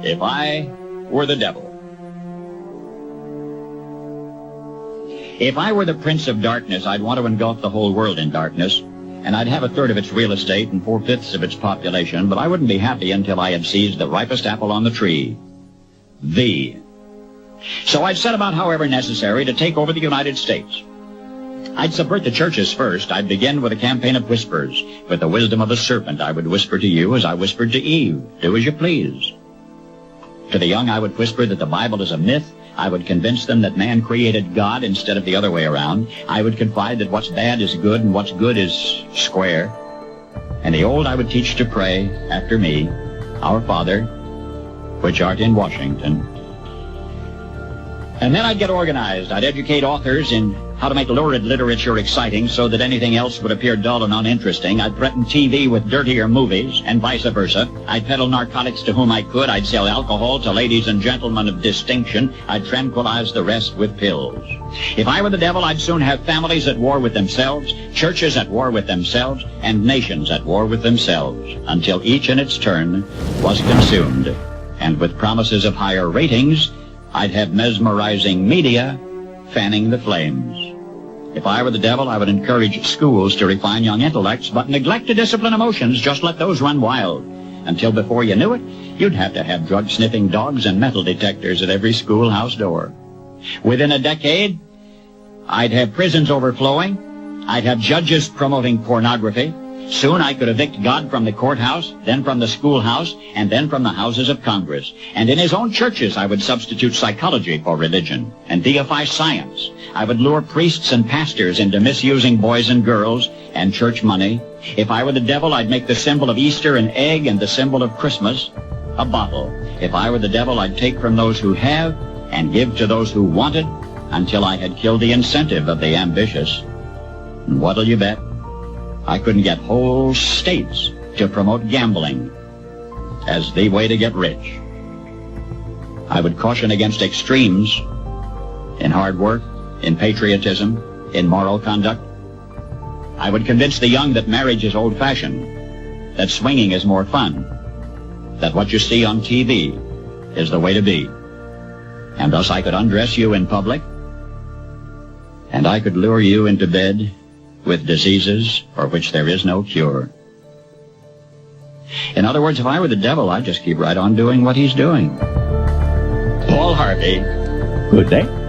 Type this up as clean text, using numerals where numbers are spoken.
if I were the devil. If I were the prince of darkness, I'd want to engulf the whole world in darkness, and I'd have a third of its real estate and 4/5 of its population, but I wouldn't be happy until I had seized the ripest apple on the tree. So I'd set about, however necessary, to take over the United States. I'd subvert the churches first. I'd begin with a campaign of whispers. With the wisdom of a serpent, I would whisper to you as I whispered to Eve, do as you please. To the young, I would whisper that the Bible is a myth. I would convince them that man created God instead of the other way around. I would confide that what's bad is good and what's good is square. And the old I would teach to pray after me, Our Father, which art in Washington. And then I'd get organized. I'd educate authors in how to make lurid literature exciting so that anything else would appear dull and uninteresting. I'd threaten TV with dirtier movies, and vice versa. I'd peddle narcotics to whom I could. I'd sell alcohol to ladies and gentlemen of distinction. I'd tranquilize the rest with pills. If I were the devil, I'd soon have families at war with themselves, churches at war with themselves, and nations at war with themselves, until each in its turn was consumed. And with promises of higher ratings, I'd have mesmerizing media fanning the flames. If I were the devil, I would encourage schools to refine young intellects, but neglect to discipline emotions. Just let those run wild. Until before you knew it, you'd have to have drug-sniffing dogs and metal detectors at every schoolhouse door. Within a decade, I'd have prisons overflowing. I'd have judges promoting pornography. Soon I could evict God from the courthouse, then from the schoolhouse, and then from the houses of Congress. And in his own churches, I would substitute psychology for religion and deify science. I would lure priests and pastors into misusing boys and girls and church money. If I were the devil, I'd make the symbol of Easter an egg and the symbol of Christmas a bottle. If I were the devil, I'd take from those who have and give to those who want it until I had killed the incentive of the ambitious. And what'll you bet? I couldn't get whole states to promote gambling as the way to get rich. I would caution against extremes in hard work, in patriotism, in moral conduct. I would convince the young that marriage is old-fashioned, that swinging is more fun, that what you see on TV is the way to be. And thus I could undress you in public, and I could lure you into bed with diseases for which there is no cure. In other words, if I were the devil, I'd just keep right on doing what he's doing. Paul Harvey. Good day.